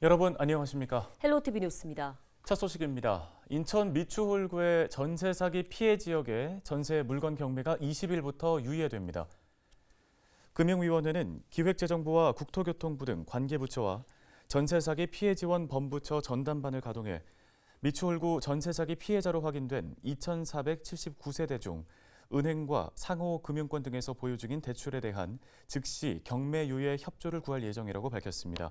여러분 안녕하십니까? 헬로티비 뉴스입니다. 첫 소식입니다. 인천 미추홀구의 전세 사기 피해 지역에 전세 물건 경매가 20일부터 유예됩니다. 금융위원회는 기획재정부와 국토교통부 등 관계부처와 전세 사기 피해 지원 범부처 전담반을 가동해 미추홀구 전세 사기 피해자로 확인된 2,479세대 중 은행과 상호금융권 등에서 보유 중인 대출에 대한 즉시 경매 유예 협조를 구할 예정이라고 밝혔습니다.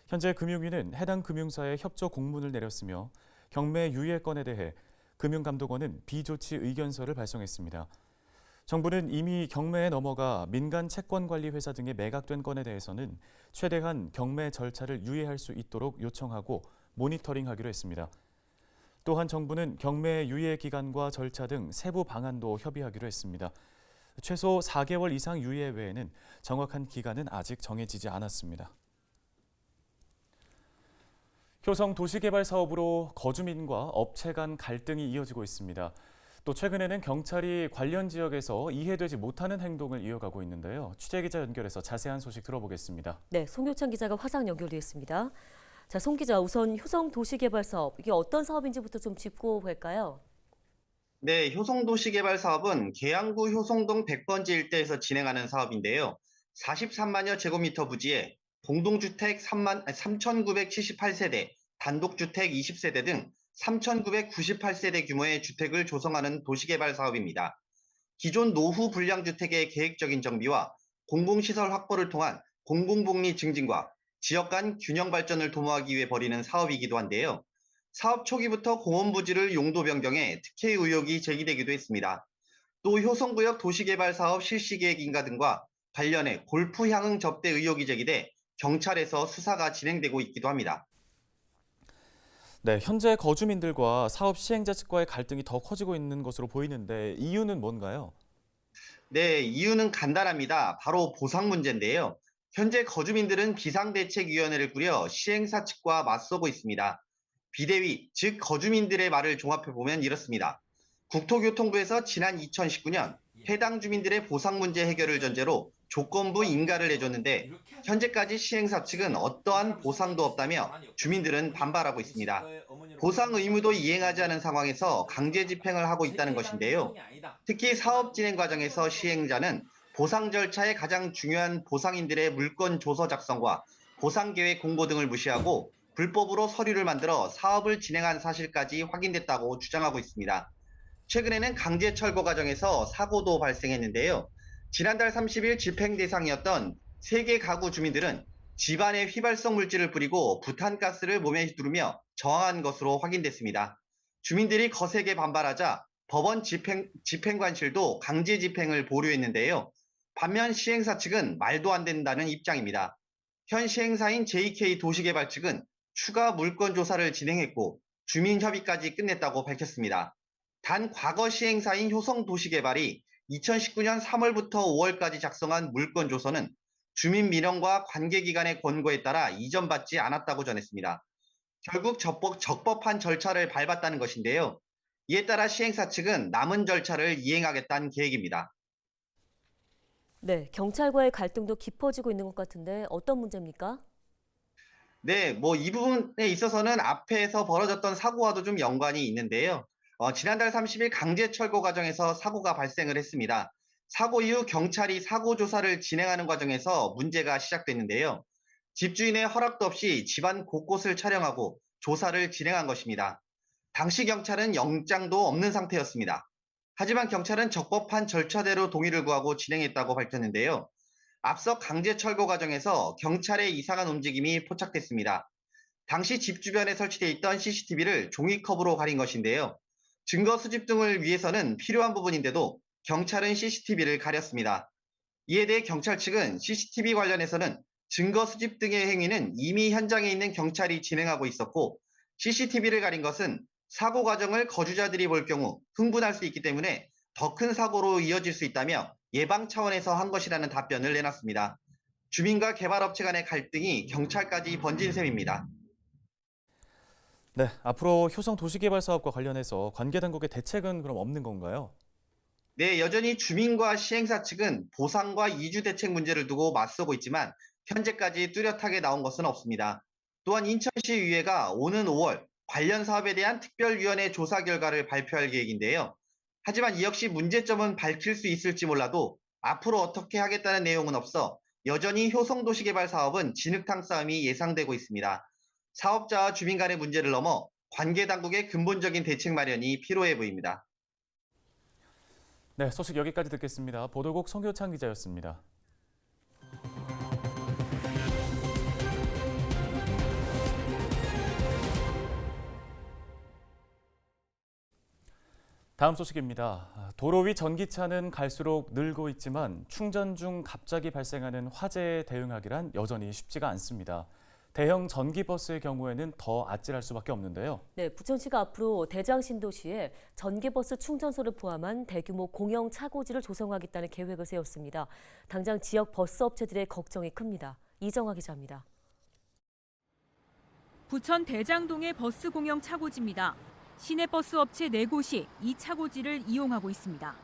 현재 금융위는 해당 금융사에 협조 공문을 내렸으며 경매 유예 건에 대해 금융감독원은 비조치 의견서를 발송했습니다. 정부는 이미 경매에 넘어가 민간 채권관리회사 등에 매각된 건에 대해서는 최대한 경매 절차를 유예할 수 있도록 요청하고 모니터링하기로 했습니다. 또한 정부는 경매 유예 기간과 절차 등 세부 방안도 협의하기로 했습니다. 최소 4개월 이상 유예 외에는 정확한 기간은 아직 정해지지 않았습니다. 효성 도시개발 사업으로 거주민과 업체 간 갈등이 이어지고 있습니다. 또 최근에는 경찰이 관련 지역에서 이해되지 못하는 행동을 이어가고 있는데요. 취재기자 연결해서 자세한 소식 들어보겠습니다. 네, 송효창 기자가 화상 연결되어 있습니다. 자, 송 기자, 우선 효성 도시개발 사업, 이게 어떤 사업인지부터 좀 짚고 갈까요? 네, 효성도시개발 사업은 계양구 효성동 100번지 일대에서 진행하는 사업인데요. 43만여 제곱미터 부지에 공동주택 3,978세대, 단독주택 20세대 등 3,998세대 규모의 주택을 조성하는 도시개발 사업입니다. 기존 노후 불량주택의 계획적인 정비와 공공시설 확보를 통한 공공복리 증진과 지역 간 균형 발전을 도모하기 위해 벌이는 사업이기도 한데요. 사업 초기부터 공원 부지를 용도 변경해 특혜 의혹이 제기되기도 했습니다. 또 효성구역 도시개발 사업 실시 계획 인가 등과 관련해 골프 향응 접대 의혹이 제기돼 경찰에서 수사가 진행되고 있기도 합니다. 네, 현재 거주민들과 사업 시행자 측과의 갈등이 더 커지고 있는 것으로 보이는데 이유는 뭔가요? 네, 이유는 간단합니다. 바로 보상 문제인데요. 현재 거주민들은 비상대책위원회를 꾸려 시행사 측과 맞서고 있습니다. 비대위, 즉 거주민들의 말을 종합해보면 이렇습니다. 국토교통부에서 지난 2019년 해당 주민들의 보상 문제 해결을 전제로 조건부 인가를 내줬는데 현재까지 시행사 측은 어떠한 보상도 없다며 주민들은 반발하고 있습니다. 보상 의무도 이행하지 않은 상황에서 강제 집행을 하고 있다는 것인데요. 특히 사업 진행 과정에서 시행자는 보상 절차의 가장 중요한 보상인들의 물건 조서 작성과 보상 계획 공고 등을 무시하고 불법으로 서류를 만들어 사업을 진행한 사실까지 확인됐다고 주장하고 있습니다. 최근에는 강제 철거 과정에서 사고도 발생했는데요. 지난달 30일 집행 대상이었던 3개 가구 주민들은 집안에 휘발성 물질을 뿌리고 부탄가스를 몸에 두르며 저항한 것으로 확인됐습니다. 주민들이 거세게 반발하자 법원 집행관실도 강제 집행을 보류했는데요. 반면 시행사 측은 말도 안 된다는 입장입니다. 현 시행사인 JK 도시개발 측은 추가 물건 조사를 진행했고 주민 협의까지 끝냈다고 밝혔습니다. 단 과거 시행사인 효성도시개발이 2019년 3월부터 5월까지 작성한 물건 조서는 주민 민원과 관계기관의 권고에 따라 이전받지 않았다고 전했습니다. 결국 적법한 절차를 밟았다는 것인데요. 이에 따라 시행사 측은 남은 절차를 이행하겠다는 계획입니다. 네, 경찰과의 갈등도 깊어지고 있는 것 같은데 어떤 문제입니까? 네, 이 부분에 있어서는 앞에서 벌어졌던 사고와도 좀 연관이 있는데요. 지난달 30일 강제 철거 과정에서 사고가 발생을 했습니다. 사고 이후 경찰이 사고 조사를 진행하는 과정에서 문제가 시작됐는데요. 집주인의 허락도 없이 집안 곳곳을 촬영하고 조사를 진행한 것입니다. 당시 경찰은 영장도 없는 상태였습니다. 하지만 경찰은 적법한 절차대로 동의를 구하고 진행했다고 밝혔는데요. 앞서 강제 철거 과정에서 경찰의 이상한 움직임이 포착됐습니다. 당시 집 주변에 설치돼 있던 CCTV를 종이컵으로 가린 것인데요. 증거 수집 등을 위해서는 필요한 부분인데도 경찰은 CCTV를 가렸습니다. 이에 대해 경찰 측은 CCTV 관련해서는 증거 수집 등의 행위는 이미 현장에 있는 경찰이 진행하고 있었고 CCTV를 가린 것은 사고 과정을 거주자들이 볼 경우 흥분할 수 있기 때문에 더 큰 사고로 이어질 수 있다며 예방 차원에서 한 것이라는 답변을 내놨습니다. 주민과 개발업체 간의 갈등이 경찰까지 번진 셈입니다. 네, 앞으로 효성 도시개발 사업과 관련해서 관계 당국의 대책은 그럼 없는 건가요? 네, 여전히 주민과 시행사 측은 보상과 이주 대책 문제를 두고 맞서고 있지만 현재까지 뚜렷하게 나온 것은 없습니다. 또한 인천시의회가 오는 5월 관련 사업에 대한 특별위원회 조사 결과를 발표할 계획인데요. 하지만 이 역시 문제점은 밝힐 수 있을지 몰라도 앞으로 어떻게 하겠다는 내용은 없어 여전히 효성도시개발 사업은 진흙탕 싸움이 예상되고 있습니다. 사업자와 주민 간의 문제를 넘어 관계당국의 근본적인 대책 마련이 필요해 보입니다. 네, 소식 여기까지 듣겠습니다. 보도국 송효창 기자였습니다. 다음 소식입니다. 도로 위 전기차는 갈수록 늘고 있지만 충전 중 갑자기 발생하는 화재에 대응하기란 여전히 쉽지가 않습니다. 대형 전기버스의 경우에는 더 아찔할 수밖에 없는데요. 네, 부천시가 앞으로 대장 신도시에 전기버스 충전소를 포함한 대규모 공영 차고지를 조성하겠다는 계획을 세웠습니다. 당장 지역 버스 업체들의 걱정이 큽니다. 이정화 기자입니다. 부천 대장동의 버스 공영 차고지입니다. 시내버스 업체 4곳이 이 차고지를 이용하고 있습니다.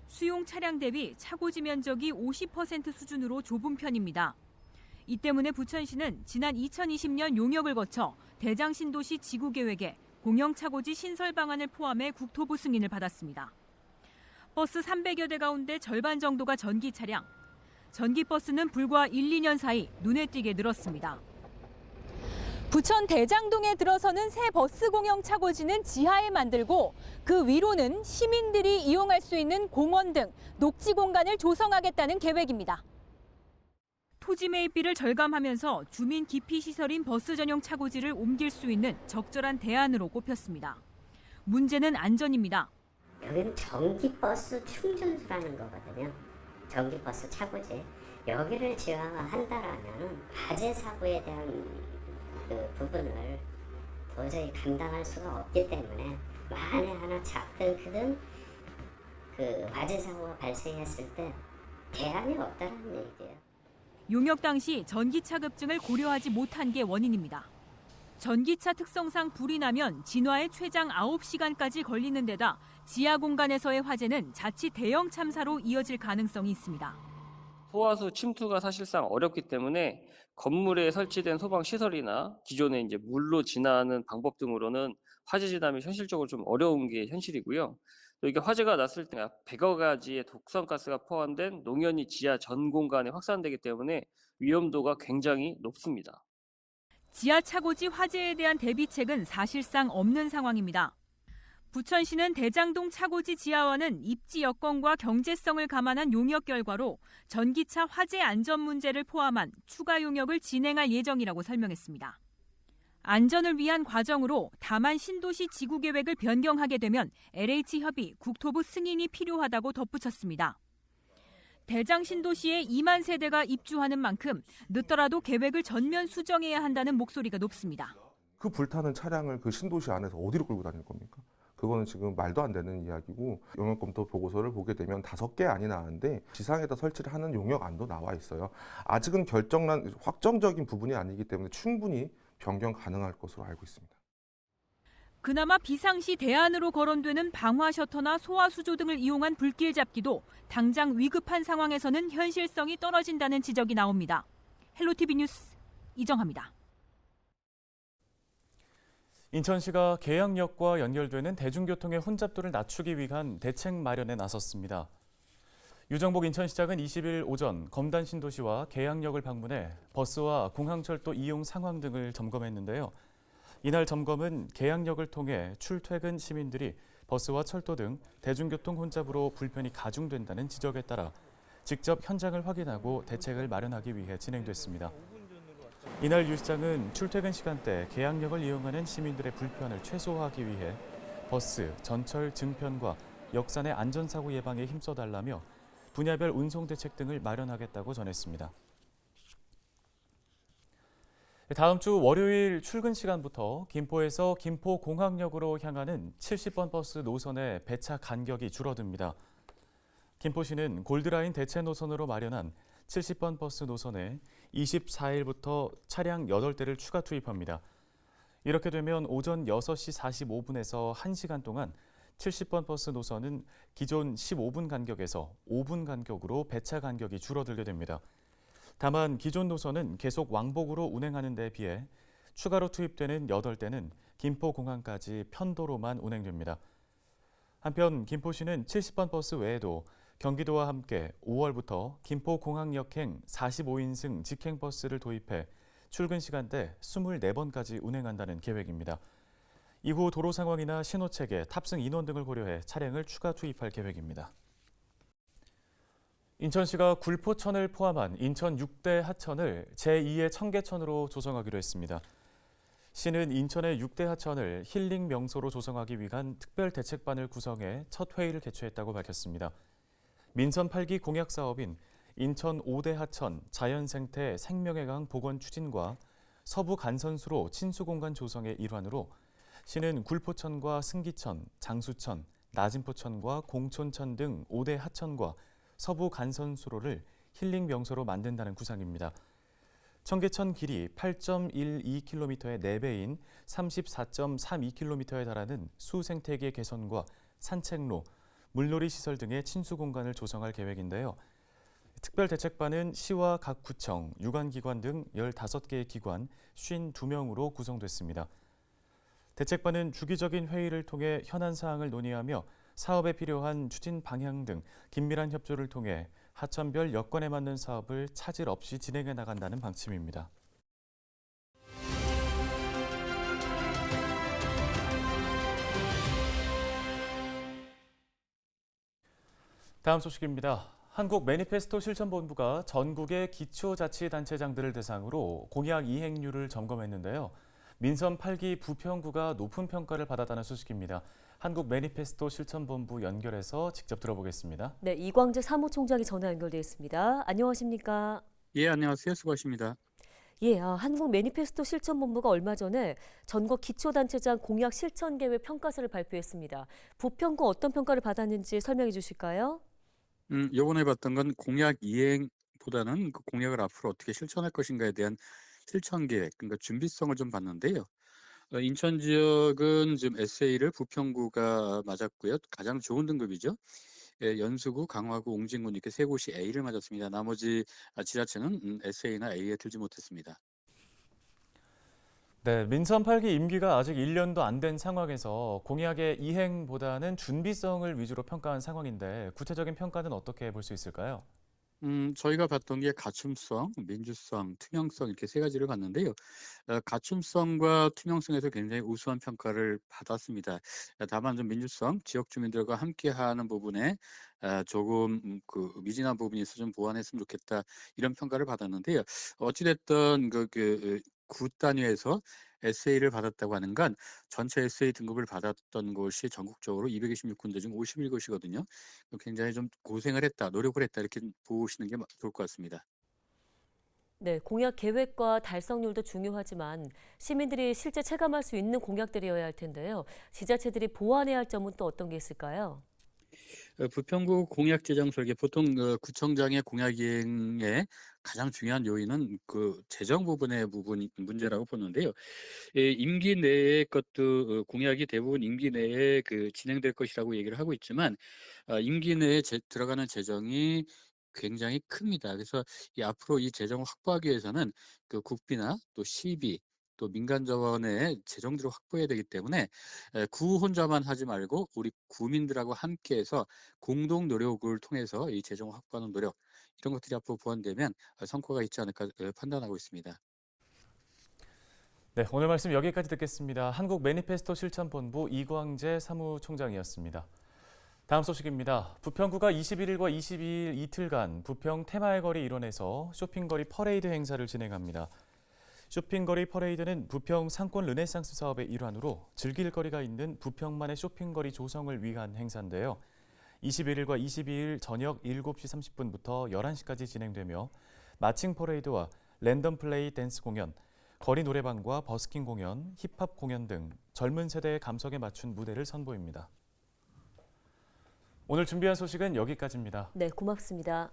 수용 차량 대비 차고지 면적이 50% 수준으로 좁은 편입니다. 이 때문에 부천시는 지난 2020년 용역을 거쳐 대장신도시 지구계획에 공영차고지 신설 방안을 포함해 국토부 승인을 받았습니다. 버스 300여 대 가운데 절반 정도가 전기 차량. 전기버스는 불과 1, 2년 사이 눈에 띄게 늘었습니다. 부천 대장동에 들어서는 새 버스 공영 차고지는 지하에 만들고 그 위로는 시민들이 이용할 수 있는 공원 등 녹지 공간을 조성하겠다는 계획입니다. 토지 매입비를 절감하면서 주민 기피 시설인 버스 전용 차고지를 옮길 수 있는 적절한 대안으로 꼽혔습니다. 문제는 안전입니다. 여기는 전기버스 충전소라는 거거든요. 전기버스 차고지. 여기를 지하화한다라면 화재 사고에 대한 그 부분을 도저히 감당할 수가 없기 때문에 만에 하나 작든 크든 그 화재 사고가 발생했을 때 대안이 없다는 얘기예요. 용역 당시 전기차 급증을 고려하지 못한 게 원인입니다. 전기차 특성상 불이 나면 진화에 최장 9시간까지 걸리는 데다 지하 공간에서의 화재는 자칫 대형 참사로 이어질 가능성이 있습니다. 소화수 침투가 사실상 어렵기 때문에 건물에 설치된 소방 시설이나 기존에 이제 물로 진화하는 방법 등으로는 화재 진압이 현실적으로 좀 어려운 게 현실이고요. 또 이게 화재가 났을 때 100여 가지의 독성가스가 포함된 농연이 지하 전 공간에 확산되기 때문에 위험도가 굉장히 높습니다. 지하 차고지 화재에 대한 대비책은 사실상 없는 상황입니다. 부천시는 대장동 차고지 지하화는 입지 여건과 경제성을 감안한 용역 결과로 전기차 화재 안전 문제를 포함한 추가 용역을 진행할 예정이라고 설명했습니다. 안전을 위한 과정으로 다만 신도시 지구계획을 변경하게 되면 LH협의, 국토부 승인이 필요하다고 덧붙였습니다. 대장 신도시에 2만 세대가 입주하는 만큼 늦더라도 계획을 전면 수정해야 한다는 목소리가 높습니다. 그 불타는 차량을 그 신도시 안에서 어디로 끌고 다닐 겁니까? 그거는 지금 말도 안 되는 이야기고 용역검토 보고서를 보게 되면 5개 안이 나왔는데 지상에다 설치를 하는 용역안도 나와 있어요. 아직은 결정난 확정적인 부분이 아니기 때문에 충분히 변경 가능할 것으로 알고 있습니다. 그나마 비상시 대안으로 거론되는 방화 셔터나 소화 수조 등을 이용한 불길 잡기도 당장 위급한 상황에서는 현실성이 떨어진다는 지적이 나옵니다. 헬로티비 뉴스 이정하입니다. 인천시가 계양역과 연결되는 대중교통의 혼잡도를 낮추기 위한 대책 마련에 나섰습니다. 유정복 인천시장은 20일 오전 검단 신도시와 계양역을 방문해 버스와 공항철도 이용 상황 등을 점검했는데요. 이날 점검은 계양역을 통해 출퇴근 시민들이 버스와 철도 등 대중교통 혼잡으로 불편이 가중된다는 지적에 따라 직접 현장을 확인하고 대책을 마련하기 위해 진행됐습니다. 이날 유 시장은 출퇴근 시간대 계양역을 이용하는 시민들의 불편을 최소화하기 위해 버스, 전철 증편과 역산의 안전사고 예방에 힘써달라며 분야별 운송 대책 등을 마련하겠다고 전했습니다. 다음 주 월요일 출근 시간부터 김포에서 김포공항역으로 향하는 70번 버스 노선의 배차 간격이 줄어듭니다. 김포시는 골드라인 대체 노선으로 마련한 70번 버스 노선에 24일부터 차량 8대를 추가 투입합니다. 이렇게 되면 오전 6시 45분에서 1시간 동안 70번 버스 노선은 기존 15분 간격에서 5분 간격으로 배차 간격이 줄어들게 됩니다. 다만 기존 노선은 계속 왕복으로 운행하는 데 비해 추가로 투입되는 8대는 김포공항까지 편도로만 운행됩니다. 한편 김포시는 70번 버스 외에도 경기도와 함께 5월부터 김포공항역행 45인승 직행버스를 도입해 출근 시간대 24번까지 운행한다는 계획입니다. 이후 도로 상황이나 신호체계, 탑승 인원 등을 고려해 차량을 추가 투입할 계획입니다. 인천시가 굴포천을 포함한 인천 6대 하천을 제2의 청계천으로 조성하기로 했습니다. 시는 인천의 6대 하천을 힐링 명소로 조성하기 위한 특별 대책반을 구성해 첫 회의를 개최했다고 밝혔습니다. 민선 8기 공약 사업인 인천 5대 하천 자연생태 생명의 강 복원 추진과 서부 간선수로 친수공간 조성의 일환으로 시는 굴포천과 승기천, 장수천, 나진포천과 공촌천 등 5대 하천과 서부 간선수로를 힐링 명소로 만든다는 구상입니다. 청계천 길이 8.12km의 4배인 34.32km에 달하는 수생태계 개선과 산책로, 물놀이 시설 등의 친수 공간을 조성할 계획인데요. 특별대책반은 시와 각 구청, 유관기관 등 15개의 기관 52명으로 구성됐습니다. 대책반은 주기적인 회의를 통해 현안 사항을 논의하며 사업에 필요한 추진 방향 등 긴밀한 협조를 통해 하천별 여건에 맞는 사업을 차질 없이 진행해 나간다는 방침입니다. 다음 소식입니다. 한국 매니페스토 실천본부가 전국의 기초자치단체장들을 대상으로 공약 이행률을 점검했는데요. 민선 8기 부평구가 높은 평가를 받았다는 소식입니다. 한국 매니페스토 실천본부 연결해서 직접 들어보겠습니다. 네, 이광재 사무총장이 전화 연결되어 있습니다. 안녕하십니까? 예, 안녕하세요. 수고하십니다. 예, 한국 매니페스토 실천본부가 얼마 전에 전국 기초단체장 공약 실천 계획 평가서를 발표했습니다. 부평구 어떤 평가를 받았는지 설명해 주실까요? 요번에 봤던 건 공약 이행보다는 그 공약을 앞으로 어떻게 실천할 것인가에 대한 실천 계획, 그러니까 준비성을 좀 봤는데요. 인천 지역은 지금 SA를 부평구가 맞았고요. 가장 좋은 등급이죠. 예, 연수구, 강화구, 옹진군 이렇게 세 곳이 A를 맞았습니다. 나머지 지자체는 SA나 A에 들지 못했습니다. 네, 민선 8기 임기가 아직 1년도 안 된 상황에서 공약의 이행보다는 준비성을 위주로 평가한 상황인데 구체적인 평가는 어떻게 볼 수 있을까요? 저희가 봤던 게 갖춤성, 민주성, 투명성 이렇게 세 가지를 봤는데요. 갖춤성과 투명성에서 굉장히 우수한 평가를 받았습니다. 다만 좀 민주성, 지역 주민들과 함께하는 부분에 조금 그 미진한 부분이 있어 좀 보완했으면 좋겠다 이런 평가를 받았는데요. 어찌됐든 구 단위에서 SA를 받았다고 하는 건 전체 SA 등급을 받았던 곳이 전국적으로 226군데 중 51곳이거든요. 굉장히 좀 고생을 했다, 노력을 했다 이렇게 보시는 게 좋을 것 같습니다. 네, 공약 계획과 달성률도 중요하지만 시민들이 실제 체감할 수 있는 공약들이어야 할 텐데요. 지자체들이 보완해야 할 점은 또 어떤 게 있을까요? 부평구 공약 제정 설계 보통 구청장의 공약 이행에 가장 중요한 요인은 그 재정 부분의 문제라고 보는데요. 임기 내의 것도 공약이 대부분 임기 내에 그 진행될 것이라고 얘기를 하고 있지만 임기 내에 들어가는 재정이 굉장히 큽니다. 그래서 앞으로 이 재정을 확보하기 위해서는 그 국비나 또 시비 또 민간 자원의 재정들을 확보해야 되기 때문에 구 혼자만 하지 말고 우리 구민들하고 함께해서 공동 노력을 통해서 이 재정을 확보하는 노력 이런 것들이 앞으로 보완되면 성과가 있지 않을까 판단하고 있습니다. 네, 오늘 말씀 여기까지 듣겠습니다. 한국 매니페스토 실천본부 이광재 사무총장이었습니다. 다음 소식입니다. 부평구가 21일과 22일 이틀간 부평 테마의 거리 일원에서 쇼핑거리 퍼레이드 행사를 진행합니다. 쇼핑거리 퍼레이드는 부평 상권 르네상스 사업의 일환으로 즐길 거리가 있는 부평만의 쇼핑거리 조성을 위한 행사인데요. 21일과 22일 저녁 7시 30분부터 11시까지 진행되며 마칭 퍼레이드와 랜덤 플레이 댄스 공연, 거리 노래방과 버스킹 공연, 힙합 공연 등 젊은 세대의 감성에 맞춘 무대를 선보입니다. 오늘 준비한 소식은 여기까지입니다. 네, 고맙습니다.